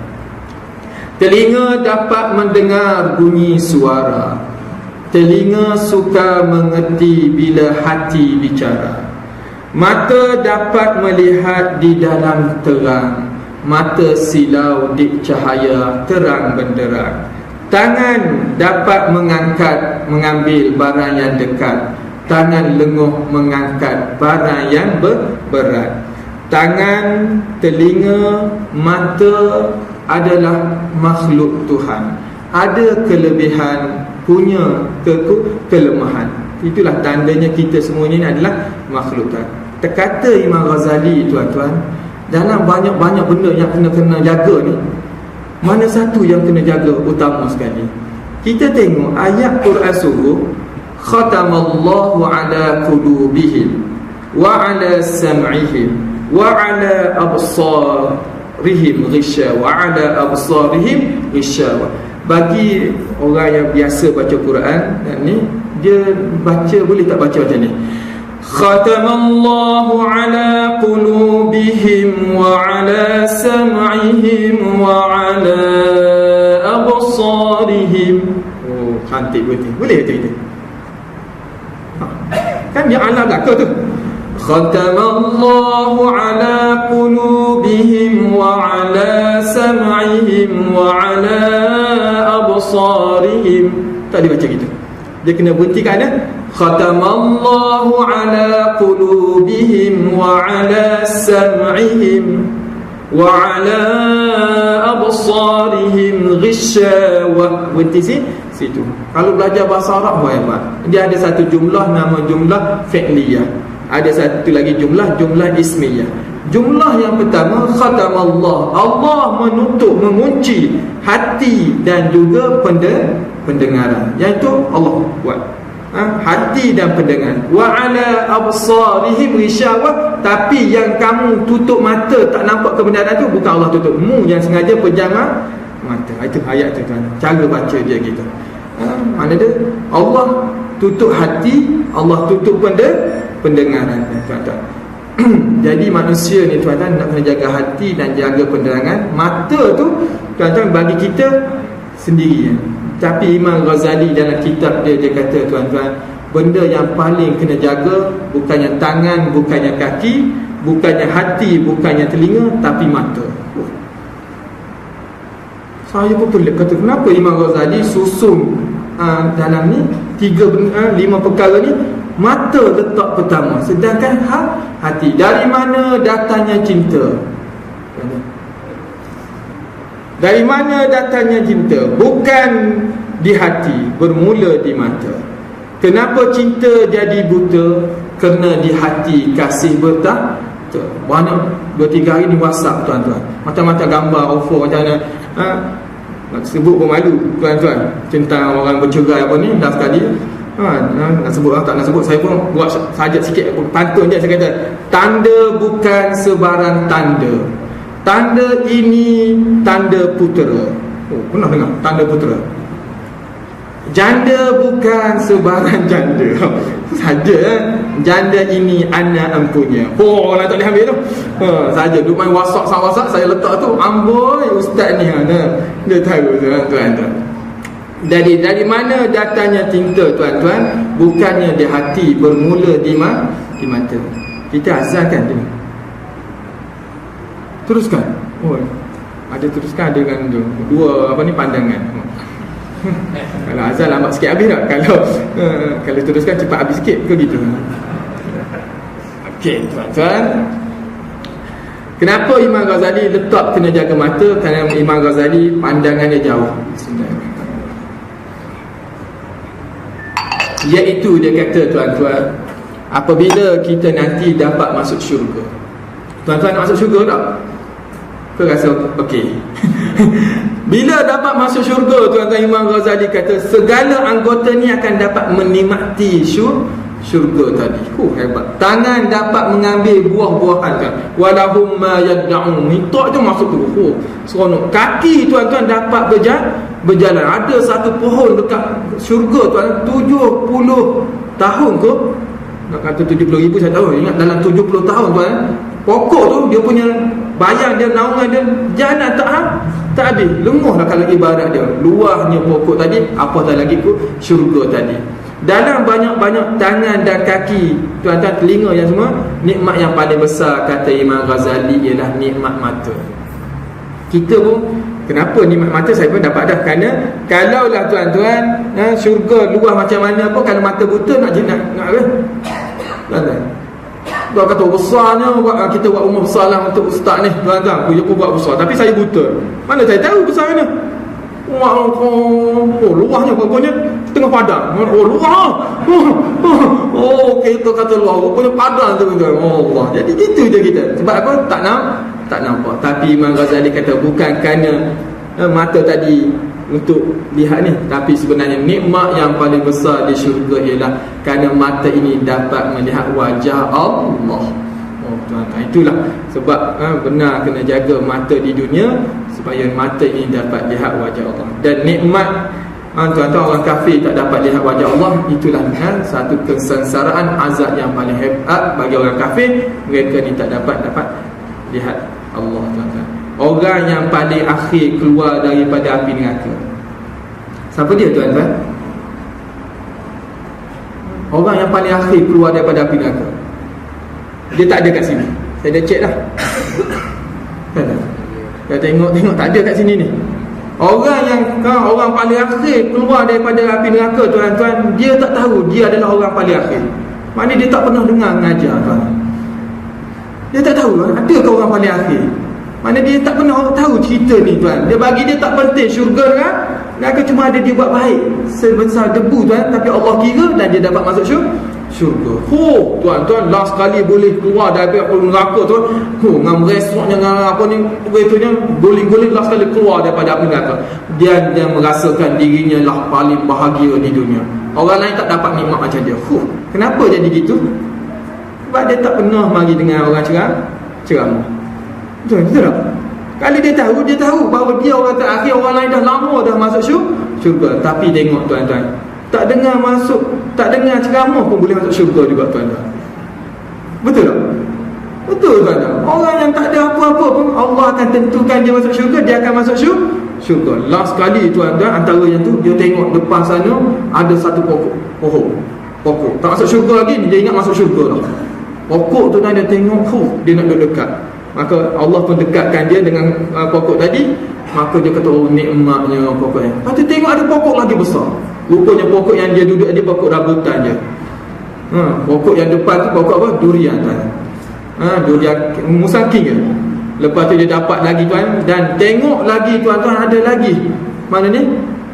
S1: Telinga dapat mendengar bunyi suara. Telinga suka mengerti bila hati bicara. Mata dapat melihat di dalam terang. Mata silau di cahaya terang benderang. Tangan dapat mengambil barang yang dekat. Tangan lenguh mengangkat barang yang berat. Tangan, telinga, mata adalah makhluk Tuhan. Ada kelebihan, punya kelemahan. Itulah tandanya kita semua ini adalah makhluk Tuhan. Terkata Imam Ghazali tuan-tuan, dalam banyak-banyak benda yang kena jaga ni, mana satu yang kena jaga utama sekali? Kita tengok ayat Quran suruh, khatamallahu ala qulubihim wa ala sam'ihim wa ala absarihim ghishawa wa ala absarihim ghishawa. Bagi orang yang biasa baca Quran, dan ni dia baca, boleh tak baca macam ni? khatamallahu ala qulubihim wa ala sam'ihim wa ala absarihim. Oh, cantik betul. Boleh tu kita. Kan dia ala belaka tu. Khatamallahu ala qulubihim wa ala sam'ihim wa ala absarihim. Tak dibaca gitu. Dia kena berhenti kat mana? Khatamallahu ala qulubihim wa ala sam'ihim wa ala absarihim ghishawah. Berhenti situ. Kalau belajar bahasa Arab hebat. Dia ada satu jumlah nama jumlah fi'liyah. Ada satu lagi jumlah ismiyah. Jumlah yang pertama khatamallah, Allah menutup, mengunci hati dan juga pendengaran. Yang itu Allah buat. Hati dan pendengaran. Wa ala absarihim ghisyawah. Tapi yang kamu tutup mata tak nampak kebenaran tu bukan Allah tutup, mu yang sengaja pejam mata. Itu ayat tu tuan. Cara baca dia gitu. Mana dia? Allah tutup hati, Allah tutup pendengaran, tuan-tuan. Jadi manusia ni tuan-tuan nak kena jaga hati dan jaga pendengaran. Mata tu tuan-tuan bagi kita sendiri. Tapi Imam Ghazali dalam kitab dia kata tuan-tuan, benda yang paling kena jaga bukannya tangan, bukannya kaki, bukannya hati, bukannya telinga, tapi mata. Saya pun pelik kata kenapa Imam Ghazali susun dalam ni 5 perkara ni mata letak pertama, sedangkan hati. Dari mana datangnya cinta? Dari mana datangnya cinta? Bukan di hati, bermula di mata. Kenapa cinta jadi buta? Kerana di hati kasih bertah. Banyak 2-3 hari ni WhatsApp tuan-tuan, macam-macam gambar offer macam mana. Nak sebut pun malu tuan-tuan, tentang orang bercerai apa ni. Dah sekali nak sebut tak nak sebut, saya pun buat sajak sikit pantun je. Saya kata tanda bukan sebarang tanda, tanda ini tanda putera. Oh, pernah dengar tanda putera? Janda bukan sebarang janda saja, janda ini anak empunya. Oh, nak tak boleh ambil tu. Saja duk main WhatsApp saya letak tu. Amboi ustaz ni dia tahu tuan-tuan. Dari mana datangnya cinta tuan-tuan? Bukannya di hati, bermula di mata. Kita azankan dia. Teruskan. Oh, ada teruskan, ada kan dua pandangan. Kalau azan lambat sikit habis tak? Kalau teruskan cepat habis sikit ke gitu? Okey tuan-tuan, kenapa Imam Ghazali letak kena jaga mata? Kerana Imam Ghazali pandangannya jauh. Iaitu dia kata tuan-tuan, apabila kita nanti dapat masuk syurga. Tuan-tuan nak masuk syurga tak? Kau rasa okey? Bila dapat masuk syurga tuan-tuan, Imam Ghazali kata segala anggota ni akan dapat menikmati syurga tadi. Hebat. Tangan dapat mengambil buah-buahan kan. Walahum ma yad'un. Minta je masuk tu. Seronok. Kaki tuan-tuan dapat berjalan. Ada satu pohon dekat syurga tuan, 70 tahun ke? Nak kata 70,000 saya tahu. Ingat dalam 70 tahun tuan, pokok tu dia punya bayang dia, naungan dia jalan tak habis. Lenguh lah kalau ibarat dia. Luahnya pokok tadi, apatah lagi ku syurga tadi. Dalam banyak-banyak tangan dan kaki tuan-tuan, telinga yang semua, nikmat yang paling besar kata Imam Ghazali ialah nikmat mata. Kita pun kenapa nikmat mata saya pun dapat dah. Kerana kalaulah tuan-tuan syurga luah macam mana pun, kalau mata buta nak apa tuan-tuan? Kau kata besarnya kita buat rumah besar lah untuk ustaz ni tuan-tuan. Dia pun buat besar, tapi saya buta. Mana saya tahu besar mana? Luahnya pokoknya tengah padang. Luah. Kita kata luah, pokoknya padang tu tuan. Allah. Jadi gitu je kita. Sebab apa? Tak nampak. Tapi Imam Ghazali kata bukan kerana mata tadi untuk lihat ni, tapi sebenarnya nikmat yang paling besar di syurga ialah kerana mata ini dapat melihat wajah Allah. Oh tuan-tuan, itulah sebab benar kena jaga mata di dunia supaya mata ini dapat lihat wajah Allah. Dan nikmat Tuan-tuan, orang kafir tak dapat lihat wajah Allah. Itulah satu kesengsaraan, azab yang paling hebat bagi orang kafir. Mereka ni tak dapat lihat Allah, tuan-tuan. Orang yang paling akhir keluar daripada api neraka, siapa dia, tuan-tuan? Orang yang paling akhir keluar daripada api neraka, dia tak ada kat sini. Saya dah check dah. Saya tengok tak ada kat sini ni. Orang paling akhir keluar daripada api neraka, tuan-tuan, dia tak tahu dia adalah orang paling akhir. Maknanya dia tak pernah dengar mengajar, tuan. Dia tak tahu ada ke orang paling akhir. Maknanya dia tak pernah tahu cerita ni, tuan. Dia bagi dia tak penting syurga kan. Neraka cuma ada dia buat baik sebesar debu, tuan, tapi Allah kira dan dia dapat masuk syurga. Tuan-tuan, last kali boleh keluar dari api neraka, tuan. Dengan meresoknya, dengan apa ni, begitunya, guling-guling last kali keluar daripada api neraka. Dia merasakan dirinya lah paling bahagia di dunia. Orang lain tak dapat nikmat macam dia. Kenapa jadi gitu? Sebab dia tak pernah mari dengan orang ceramah. Betul tak? Kali dia tahu bahawa dia orang terakhir, orang lain dah lama dah masuk syurga. Tapi tengok, tuan-tuan, tak dengar ceramah pun boleh masuk syurga juga, tuan-tuan. Betul tak? Betul, tuan-tuan. Orang yang tak ada apa-apa pun Allah akan tentukan dia masuk syurga, dia akan masuk syurga. Last kali, tuan-tuan, antara yang tu, dia tengok depan sana ada satu pokok. Tak masuk syurga lagi, dia ingat masuk syurga lah. Pokok tu dia tengok, dia nak duduk dekat. Maka Allah pun dekatkan dia dengan pokok tadi. Maka dia kata, nikmatnya pokok ni. Lepas tu tengok ada pokok lagi besar. Rupanya pokok yang dia duduk, dia pokok rambutan je. Pokok yang depan tu pokok apa? Durian, tuan. Durian musangking ke. Lepas tu dia dapat lagi, tuan. Dan tengok lagi, tuan-tuan, ada lagi. Mana ni?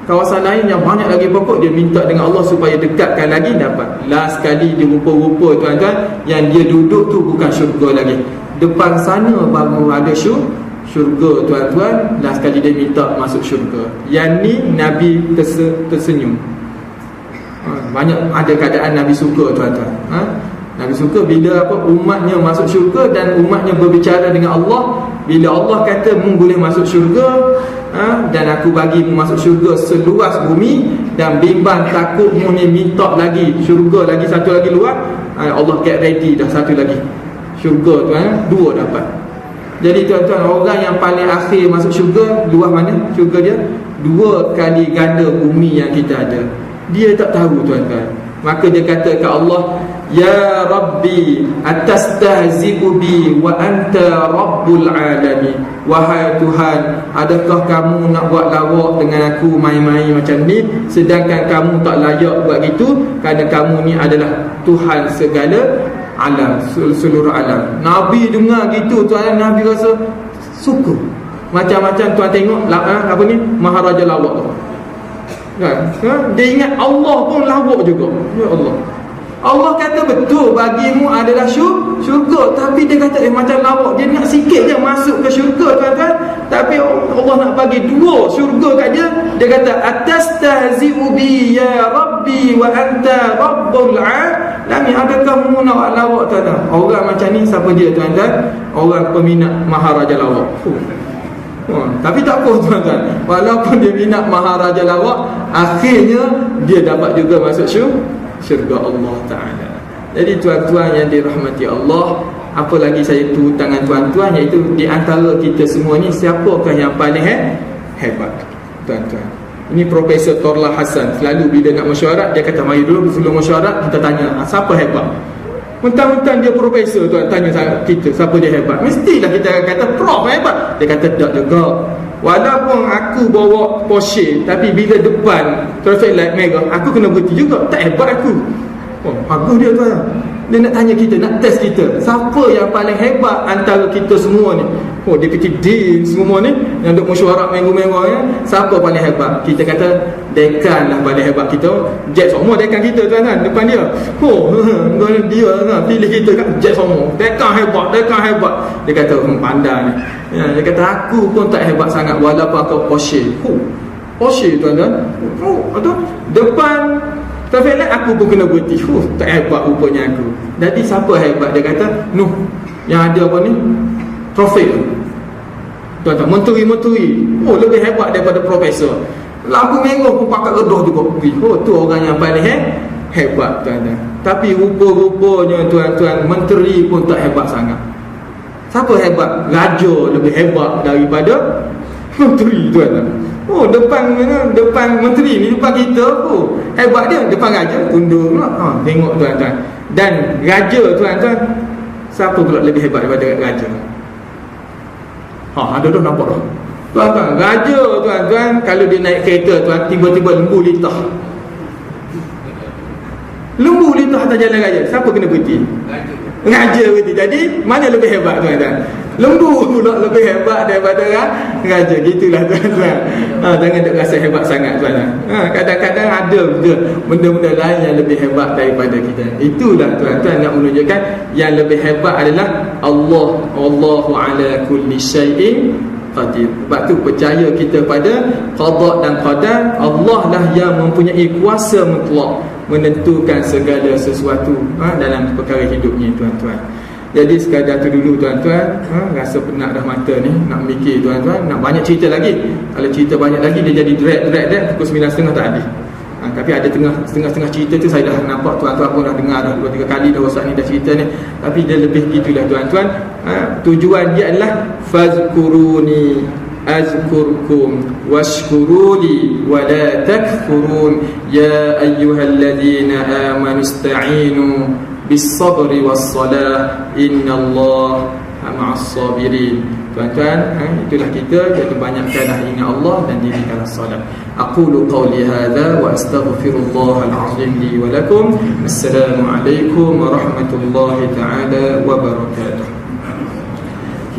S1: Kawasan lain yang banyak lagi pokok. Dia minta dengan Allah supaya dekatkan lagi, dapat. Last kali dia rupa-rupa, tuan-tuan, yang dia duduk tu bukan syurga lagi. Depan sana baru ada syurga, tuan-tuan. Last kali dia minta masuk syurga. Yang ni Nabi tersenyum. Banyak ada keadaan Nabi suka, tuan-tuan. Nabi suka bila umatnya masuk syurga dan umatnya berbicara dengan Allah. Bila Allah kata boleh masuk syurga, dan aku bagi masuk syurga seluas bumi, dan bimbang takut ni minta lagi syurga lagi satu lagi luar, Allah get ready dah satu lagi syurga, tuan. Dua dapat. Jadi, tuan-tuan, orang yang paling akhir masuk syurga, luas mana syurga dia? 2 kali ganda bumi yang kita ada. Dia tak tahu, tuan-tuan. Maka dia kata ke Allah, Ya Rabbi, atastahzi'u bi wa anta Rabbul alamin. Wahai Tuhan, adakah kamu nak buat lawak dengan aku, main-main macam ni, sedangkan kamu tak layak buat gitu, kerana kamu ni adalah Tuhan segala alam, seluruh alam. Nabi dengar gitu, tuan, Nabi rasa suka. Macam-macam, tuan tengok apa ni, Maharaja lawak tu kan? Dia ingat Allah pun lawak juga. Ya Allah, Allah kata betul bagimu adalah syurga, tapi dia kata macam lawak. Dia nak sikit je masuk ke syurga, tuan-tuan, tapi Allah nak bagi 2 syurga kat dia. Dia kata, atastahzi'u bi ya Rabbi wa anta Rabbul alamin. Adakah kamu nak lawak, tuan-tuan? Orang macam ni siapa dia, tuan-tuan? Orang peminat Maharaja lawak. Tapi tak apa, tuan-tuan, walaupun dia minat Maharaja lawak, akhirnya dia dapat juga masuk syurga Allah Ta'ala. Jadi, tuan-tuan yang dirahmati Allah, apa lagi saya turut tangan tuan-tuan, iaitu di antara kita semua ni, siapakah yang paling hebat, tuan-tuan? Ini Profesor Torla Hassan, selalu bila nak mesyuarat, dia kata, mari dulu sebelum mesyuarat kita tanya, siapa hebat? Mentang-mentang dia profesor, tuan, tanya kita siapa dia hebat, mestilah kita kata Prof hebat. Dia kata tak juga. Walaupun aku bawa Porsche, tapi bila depan traffic light merah, aku kena berhenti juga. Tak hebat aku. Bagus dia, tuan. Dia nak tanya kita, nak test kita, siapa yang paling hebat antara kita semua ni. Deputy Dean semua ni yang duk mesyuarat minggu-minggu ya, siapa paling hebat? Kita kata dekan lah paling hebat. Kita jet semua dekan kita, tuan-tuan, depan dia. Dia lah, pilih kita kan, jet semua. Dekan hebat. Dia kata pandai ni. Dia kata aku pun tak hebat sangat walaupun aku Porsche. Porsche, tuan-tuan. Depan traffic light aku pun kena berhenti. Tak hebat rupanya aku. Jadi siapa hebat? Dia kata Nuh, yang ada apa ni, traffic, tuan-tuan, menteri lebih hebat daripada profesor. lampu merah pun pakat redah juga. Oh, tu orang yang paling hebat tuan-tuan. Tapi rupa-rupanya tuan-tuan, menteri pun tak hebat sangat. Siapa hebat? Raja lebih hebat daripada menteri tuan-tuan. Oh, depan menteri ni, depan kita pun hebat dia, depan raja tunduk. Tengok tuan-tuan. Dan raja tuan-tuan, siapa pula lebih hebat daripada raja? Ada dah nampak dah. Tuan-tuan, raja tuan-tuan, kalau dia naik kereta tuan, tiba-tiba lembu litah. Lembu litah atas jalan raya, siapa kena berhenti? Raja berhenti. Jadi mana lebih hebat tuan-tuan? Lembu pula lebih hebat daripada raja. Gitulah tuan-tuan. Jangan tak rasa hebat sangat tuan-tuan. Kadang-kadang ada benda-benda lain yang lebih hebat daripada kita. Itulah tuan-tuan nak menunjukkan yang lebih hebat adalah Allah. Wallahu ala kulli syai'in qadir. Sebab tu percaya kita pada qada dan qadar. Allah lah yang mempunyai kuasa mutlak menentukan segala sesuatu dalam perkara hidupnya tuan-tuan. Jadi sekadar tu dulu tuan-tuan. Rasa penat dah mata ni nak mikir tuan-tuan. Nak banyak cerita lagi. Kalau cerita banyak lagi dia jadi drag pukul 9.30 tak habis. Tapi ada setengah cerita tu saya dah nampak tuan-tuan pun dah dengar dah 2-3 kali dah rosak ni dah cerita ni. Tapi dia lebih gitulah tuan-tuan. Tujuan dia adalah fazkuruni azkurkum washkuruli wa la takfurun ya ayyuhalladzina amanu ista'inu bis-sabri was-salah innallaha ma'as sabirin. Tuan-tuan, itulah kita, iaitu banyakkanlah ingat Allah dan dirikanlah salat. Aqulu qawli hadza wa astaghfirullahal azim li wa lakum. Assalamualaikum warahmatullahi taala wabarakatuh.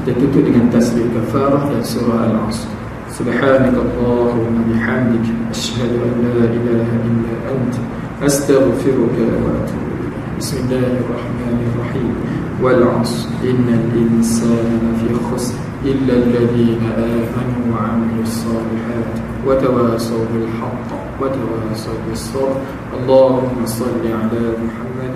S1: Kita tutup dengan tasbih kafarah dan surah Al-Asr. Subhanakallahumma bihamdika asyhadu an la ilaha illa anta astaghfiruka wa atubu ilaik. Bismillahirrahmanirrahim. Wal 'asr innal insana lafi khusr illa alladhina amanu wa 'amilus salihati wa tawasaw bil haqqi wa tawasaw bis sabr. Allahumma salli 'ala Muhammad